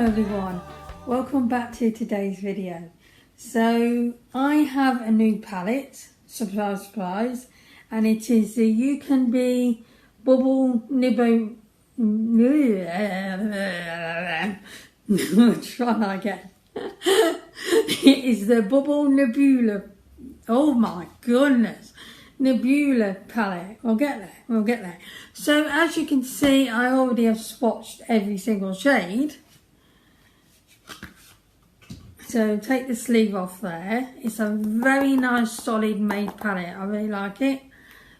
everyone, welcome back to today's video. So I have a new palette, surprise, and it is the Ucanbe Bubble Nibble. Try that again. It is the Bubble Nebula. Oh my goodness. Nebula palette. We'll get there. So as you can see, I already have swatched every single shade. So take the sleeve off there. It's a very nice solid made palette. I really like it.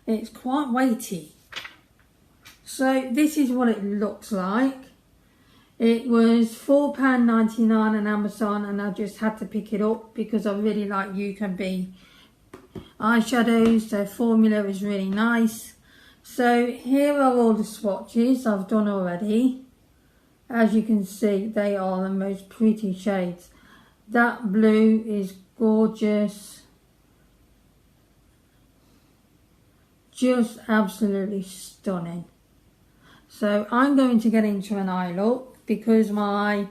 It's quite weighty. So this is what it looks like. It was £4.99 on Amazon, and I just had to pick it up because I really like Ucanbe eyeshadows. Their formula is really nice. So here are all the swatches I've done already. As you can see, they are the most pretty shades. That blue is gorgeous. Just absolutely stunning. So I'm going to get into an eye look because my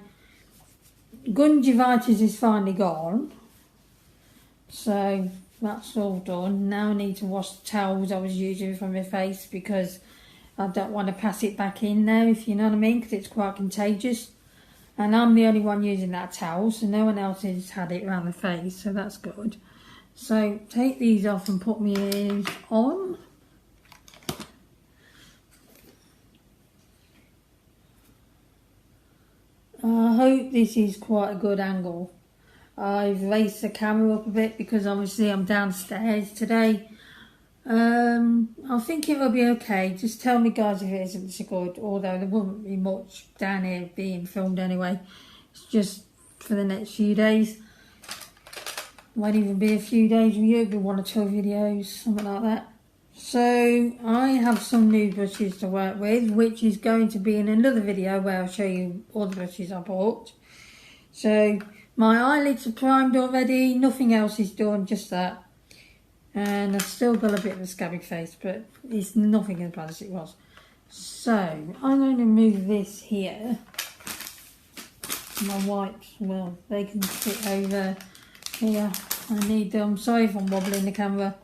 gingivitis is finally gone. So that's all done. Now I need to wash the towels I was using for my face because I don't want to pass it back in there, if you know what I mean, because it's quite contagious. And I'm the only one using that towel, so no one else has had it around the face, so that's good. So take these off and put my ears on. I hope this is quite a good angle. I've raised the camera up a bit because obviously I'm downstairs today. I think it will be okay. Just tell me guys if it isn't so good, although there won't be much down here being filmed anyway. It's just for the next few days. Won't even be a few days with you, it'll be 1 or 2 videos, something like that. So I have some new brushes to work with, which is going to be in another video where I'll show you all the brushes I bought. So my eyelids are primed already, nothing else is done, just that. And I've still got a bit of a scabby face, but it's nothing as bad as it was. So I'm going to move this here. My wipes, well, they can sit over here. I need them. Sorry if I'm wobbling the camera.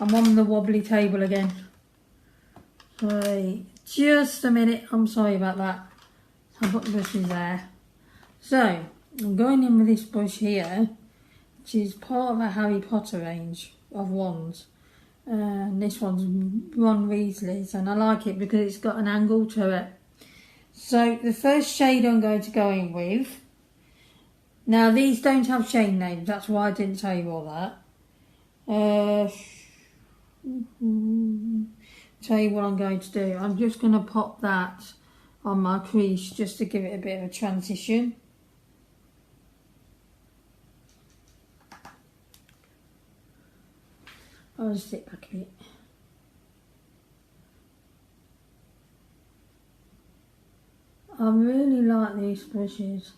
I'm on the wobbly table again. Right, just a minute. I'm sorry about that. I'll put the brushes there. So I'm going in with this brush here, which is part of a Harry Potter range of wands. This one's Ron Weasley's, and I like it because it's got an angle to it. So the first shade I'm going to go in with, now these don't have shade names, that's why I didn't tell you all that. Tell you what I'm going to do. I'm just going to pop that on my crease just to give it a bit of a transition. I'll just sit back a bit. I really like these brushes.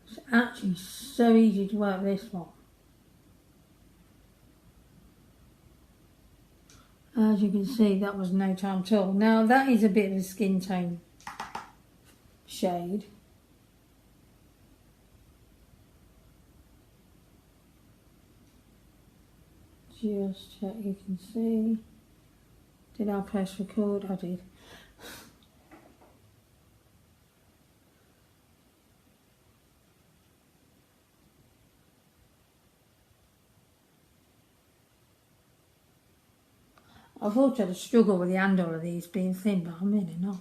It's actually so easy to work this one. As you can see, that was no time at all. Now that is a bit of a skin tone shade. Just so you can see. Did I press record? I did. I thought I'd struggle with the handle of these being thin, but I'm really not.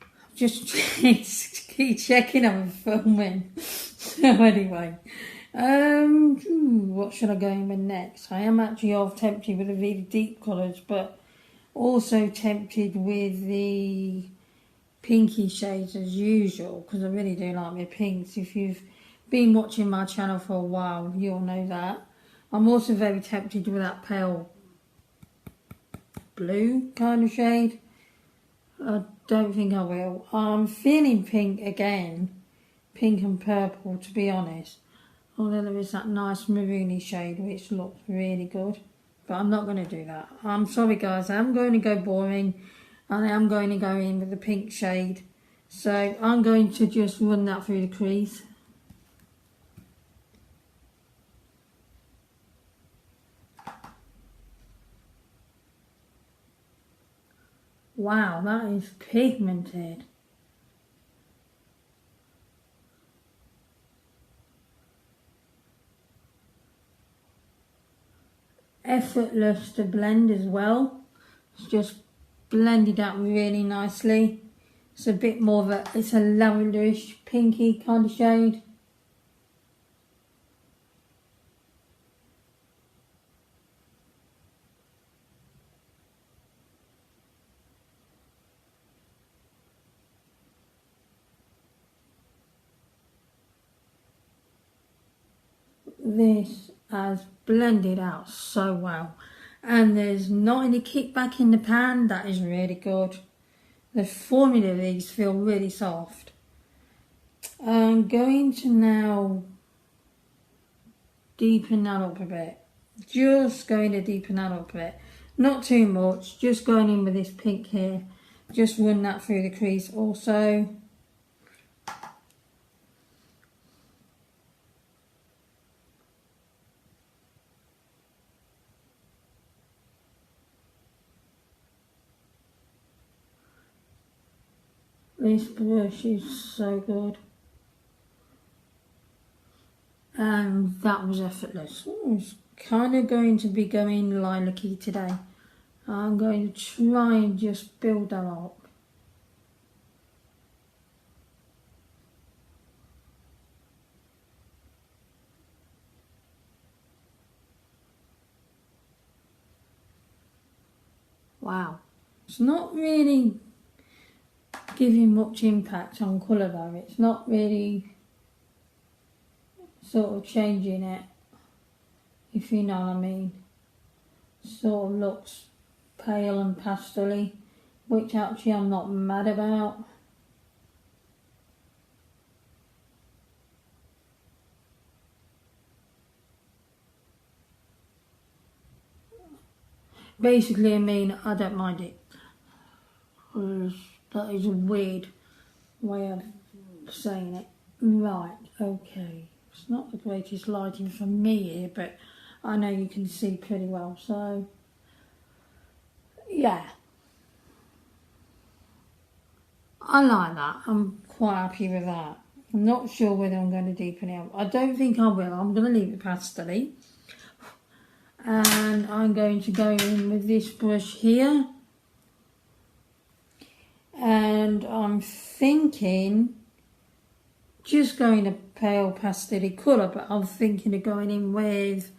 I'm just keep checking I'm filming. So anyway. What should I go in with next? I am actually half tempted with the really deep colours, but also tempted with the pinky shades as usual, because I really do like my pinks. If you've been watching my channel for a while, you'll know that. I'm also very tempted with that pale blue kind of shade. I don't think I will. I'm feeling pink again, pink and purple, to be honest. Although there is that nice maroony shade which looks really good. But I'm not going to do that. I'm sorry guys, I'm going to go boring and I'm going to go in with the pink shade. So I'm going to just run that through the crease. Wow, that is pigmented. Effortless to blend as well. It's just blended out really nicely. It's a bit more of it's a lavenderish, pinky kind of shade. This has blended out so well, and there's not any kickback in the pan. That is really good. The formula of these feel really soft. I'm going to now deepen that up a bit. Just going to deepen that up a bit. Not too much, just going in with this pink here. Just run that through the crease also. This brush is so good. And that was effortless. It's kind of going to be going lilac-y today. I'm going to try and just build that up. Wow. It's not really giving much impact on colour though. It's not really sort of changing it, if you know what I mean. Sort of looks pale and pastel-y, which actually I'm not mad about. Basically, I mean, I don't mind it. That is a weird way of saying it. Right, okay. It's not the greatest lighting for me here, but I know you can see pretty well, so yeah. I like that. I'm quite happy with that. I'm not sure whether I'm going to deepen it up. I don't think I will. I'm going to leave it pastel-y. And I'm going to go in with this brush here. And I'm thinking just going a pale pastel-y colour, but I'm thinking of going in with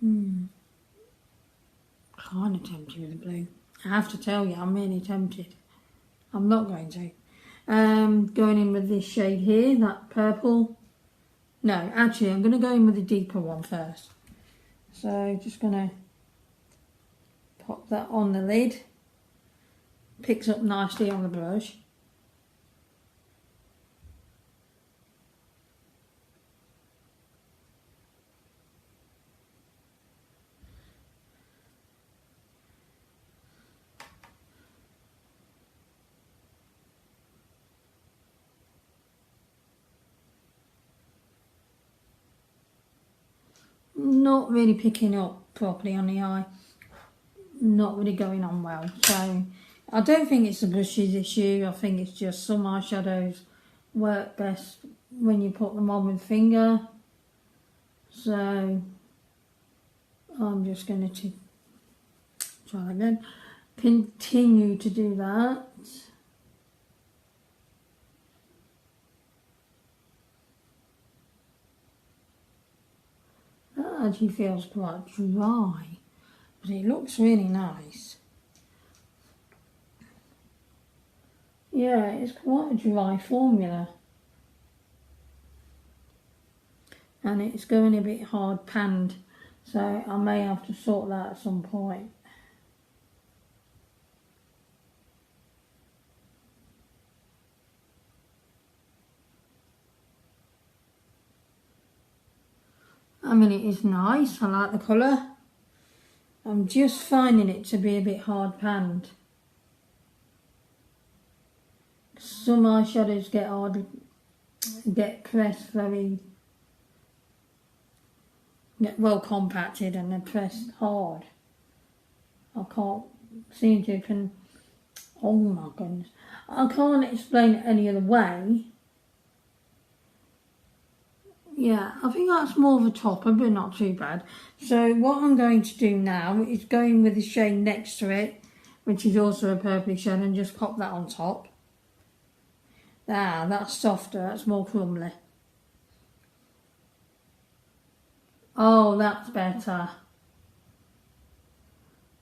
kind of tempted with the blue. I have to tell you, I'm really tempted. I'm not going to. Going in with this shade here, that purple. No, actually, I'm going to go in with the deeper one first. So just going to pop that on the lid. Picks up nicely on the brush. Not really picking up properly on the eye. Not really going on well. So I don't think it's a brush's issue. I think it's just some eyeshadows work best when you put them on with finger. So I'm just going to try again. Continue to do that. That actually feels quite dry, but it looks really nice. Yeah, it's quite a dry formula. And it's going a bit hard panned, so I may have to sort that at some point. I mean, it is nice, I like the colour. I'm just finding it to be a bit hard panned. some eyeshadows get hard, get pressed get well compacted and they're pressed hard. I can't seem to oh my goodness. I can't explain it any other way. Yeah, I think that's more of a topper, but not too bad. So what I'm going to do now is go in with the shade next to it, which is also a purpley shade, and just pop that on top. Ah, that's softer, that's more crumbly. Oh, that's better.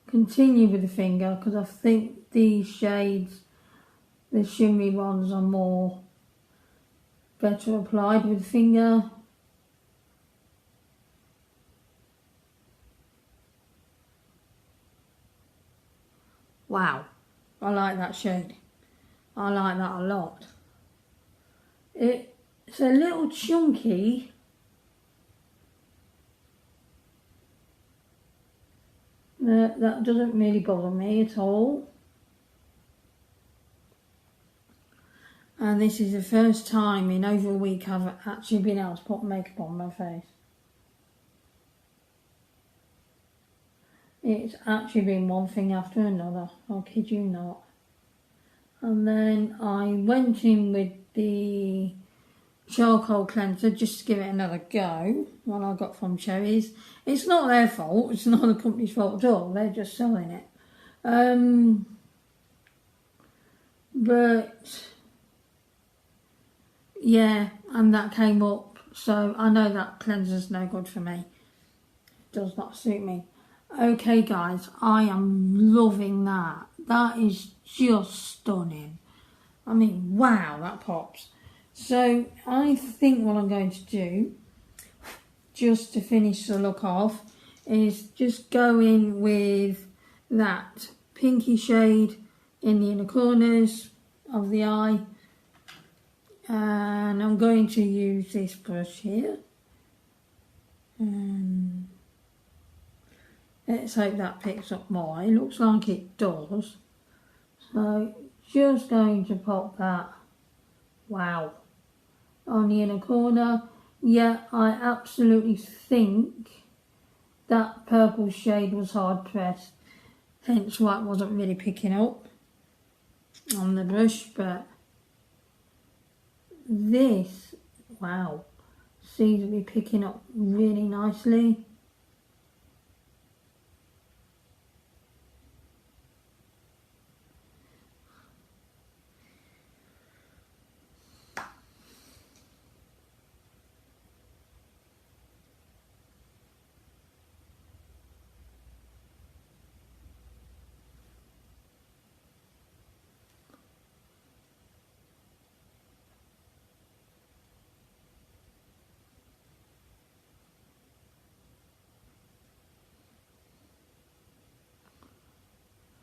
Continue with the finger, because I think these shades, the shimmery ones, are more better applied with the finger. Wow, I like that shade. I like that a lot. It's a little chunky. That doesn't really bother me at all. And this is the first time in over a week I've actually been able to put makeup on my face. It's actually been one thing after another, I'll kid you not. And then I went in with the charcoal cleanser just to give it another go, one I got from Cherries. It's not their fault, it's not the company's fault at all, they're just selling it. But yeah, and that came up, so I know that cleanser's no good for me. It does not suit me. Okay guys, I am loving that. That is just stunning. I mean, wow, that pops. So I think what I'm going to do, just to finish the look off, is just go in with that pinky shade in the inner corners of the eye. And I'm going to use this brush here. Let's hope that picks up more. It looks like it does. So just going to pop that, wow, on the inner corner. Yeah, I absolutely think that purple shade was hard pressed, hence why it wasn't really picking up on the brush, but this, wow, seems to be picking up really nicely.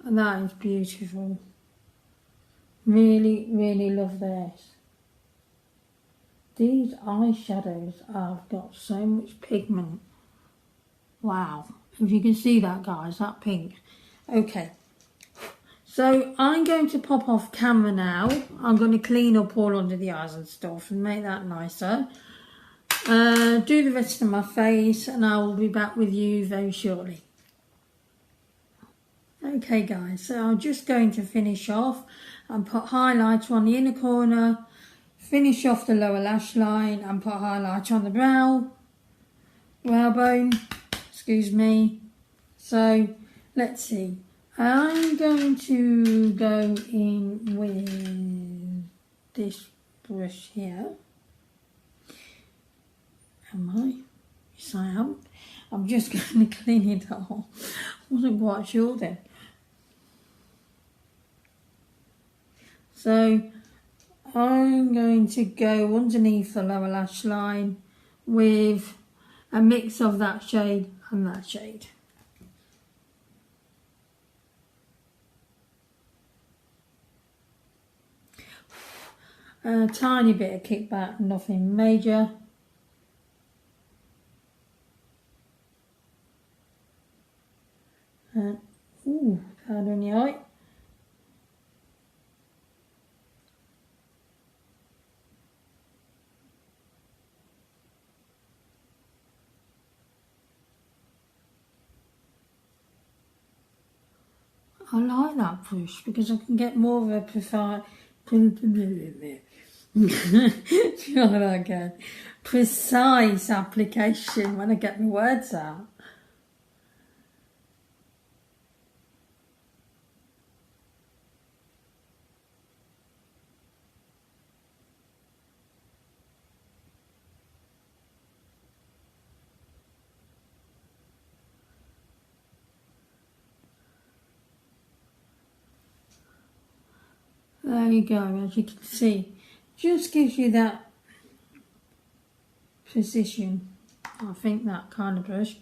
And that is beautiful. Really, really love this. These eyeshadows have got so much pigment. Wow. If you can see that, guys, that pink. Okay. So I'm going to pop off camera now. I'm going to clean up all under the eyes and stuff and make that nicer. Do the rest of my face and I will be back with you very shortly. Okay guys, so I'm just going to finish off and put highlighter on the inner corner, finish off the lower lash line and put highlighter on the brow bone, excuse me. So let's see, I'm going to go in with this brush here. Am I? Yes I am. I'm just going to clean it off. I wasn't quite sure then. So I'm going to go underneath the lower lash line with a mix of that shade and that shade. A tiny bit of kickback, nothing major. Ooh, powder in the eye. I like that brush because I can get more of a precise, precise application when I get my words out. There you go, as you can see. Just gives you that precision. I think that kind of brush.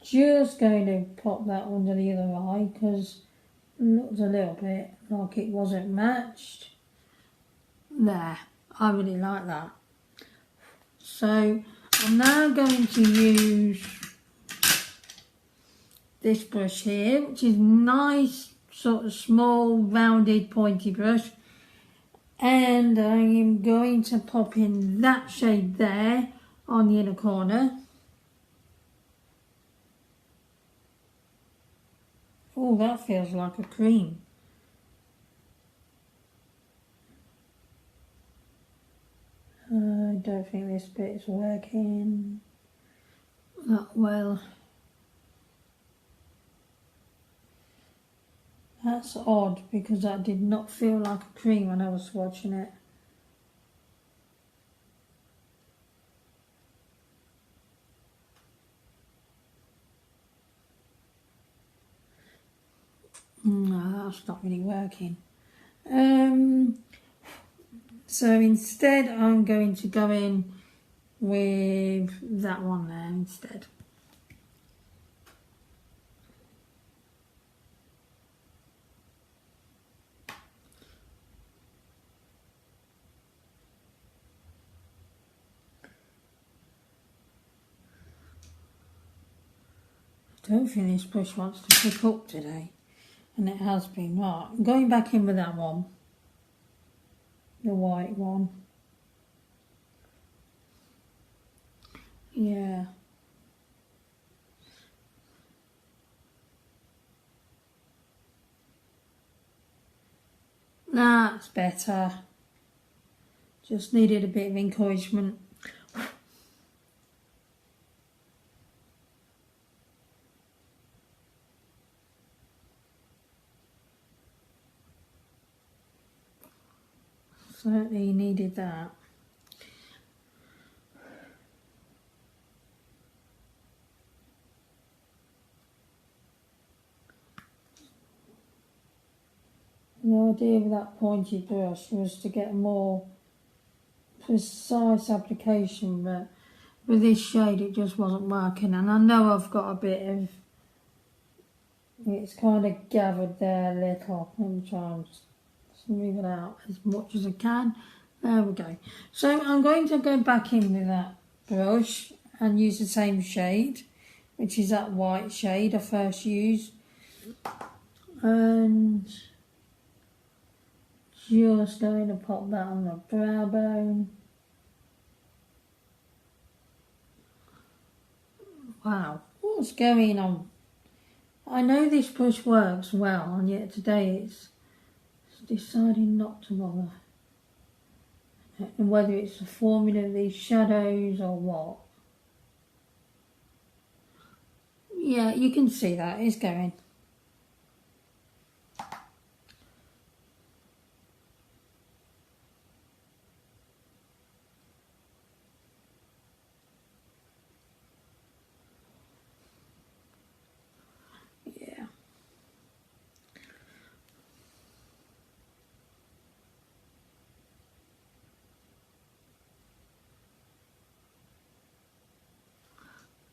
Just going to pop that under the other eye because it looks a little bit like it wasn't matched. There, I really like that. So I'm now going to use this brush here, which is nice, sort of small, rounded, pointy brush. And I am going to pop in that shade there on the inner corner. Oh, that feels like a cream. I don't think this bit is working that well. That's odd because that did not feel like a cream when I was swatching it. No, that's not really working. So instead I'm going to go in with that one there instead. I don't think this brush wants to pick up today, and it has been. Right, I'm going back in with that one, the white one. Yeah. That's better. Just needed a bit of encouragement. Certainly needed that. The idea of that pointy brush was to get a more precise application, but with this shade it just wasn't working. And I know I've got a bit of, it's kind of gathered there a little. Let me try and smooth it out as much as I can. There we go. So I'm going to go back in with that brush and use the same shade, which is that white shade I first used. And just going to pop that on the brow bone. Wow, what's going on? I know this brush works well, and yet today it's deciding not to bother. And whether it's the forming of these shadows or what. Yeah, you can see that, it's going. Yeah.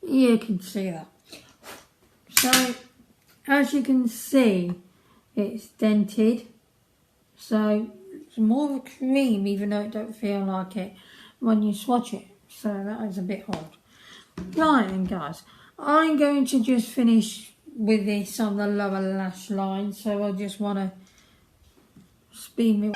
You can see that. So, as you can see, it's dented. So, it's more of a cream, even though it don't feel like it when you swatch it. So, that is a bit odd. Right then, guys. I'm going to just finish with this on the lower lash line. So, I just want to speed me.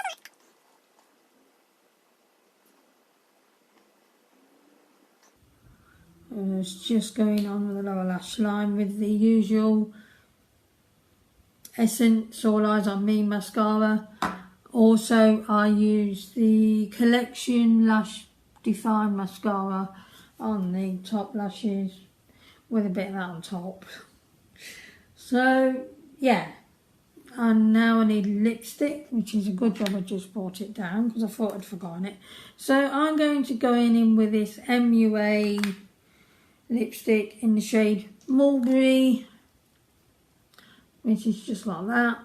It's just going on with the lower lash line with the usual Essence All Eyes on Me mascara. Also, I use the Collection Lash Define mascara on the top lashes with a bit of that on top. So, yeah. And now I need lipstick, which is a good job I just brought it down because I thought I'd forgotten it. So I'm going to go in with this MUA lipstick in the shade Mulberry, which is just like that.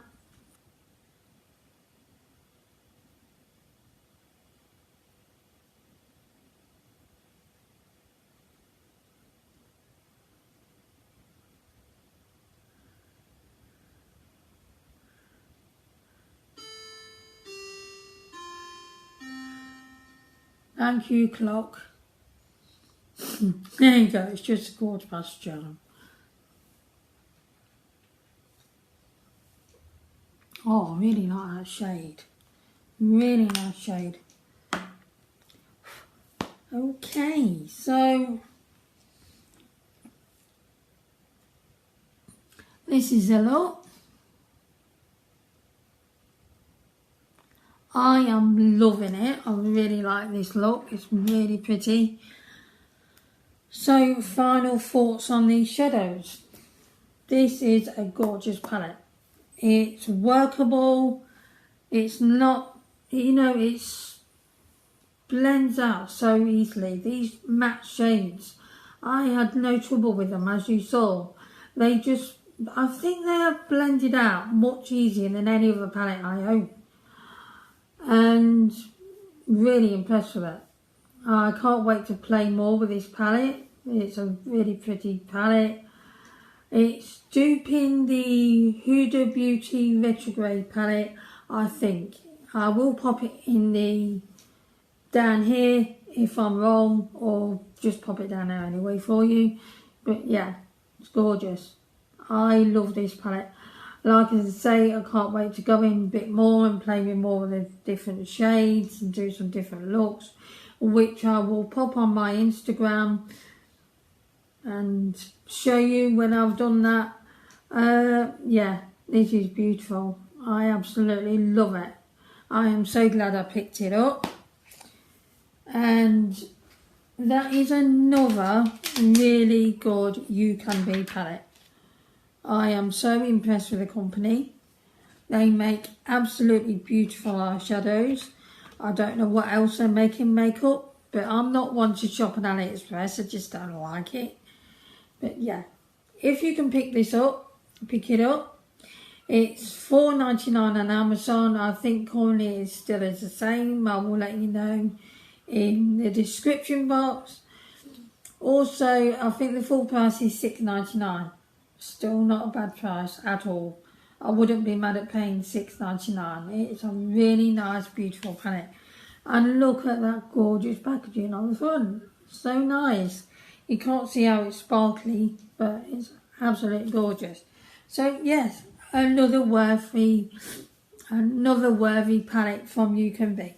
Thank you, clock. There you go, it's just 12:15. Oh, I really like that shade. Really nice shade. Okay, so this is a look. I am loving it. I really like this look. It's really pretty. So, final thoughts on these shadows. This is a gorgeous palette. It's workable. It's not, it's blends out so easily. These matte shades, I had no trouble with them, as you saw. I think they have blended out much easier than any other palette I own. And really impressed with it. I can't wait to play more with this palette. It's a really pretty palette. It's duping the Huda Beauty Retrograde palette, I think. I will pop it in down here if I'm wrong, or just pop it down there anyway for you. But yeah, it's gorgeous. I love this palette. Like I say, I can't wait to go in a bit more and play with more of the different shades and do some different looks, which I will pop on my Instagram and show you when I've done that. Yeah, this is beautiful. I absolutely love it. I am so glad I picked it up. And that is another really good Ucanbe palette. I am so impressed with the company. They make absolutely beautiful eyeshadows. I don't know what else they make in makeup, but I'm not one to shop on AliExpress. I just don't like it. But yeah, if you can pick this up, pick it up. It's $4.99 on Amazon. I think currently it still is the same. I will let you know in the description box. Also, I think the full price is $6.99. Still not a bad price at all. I wouldn't be mad at paying $6.99. It's a really nice, beautiful palette. And look at that gorgeous packaging on the front. So nice. You can't see how it's sparkly, but it's absolutely gorgeous. So yes, another worthy palette from Ucanbe.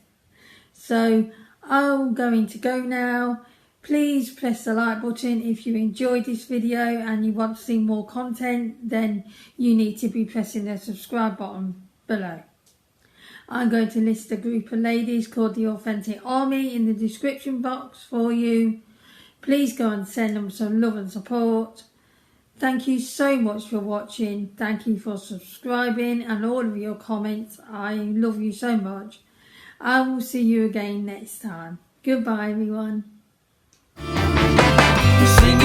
So I'm going to go now. Please press the like button if you enjoyed this video and you want to see more content. Then you need to be pressing the subscribe button below. I'm going to list a group of ladies called the Authentic Army in the description box for you. Please go and send them some love and support. Thank you so much for watching. Thank you for subscribing and all of your comments. I love you so much. I will see you again next time. Goodbye, everyone. Sing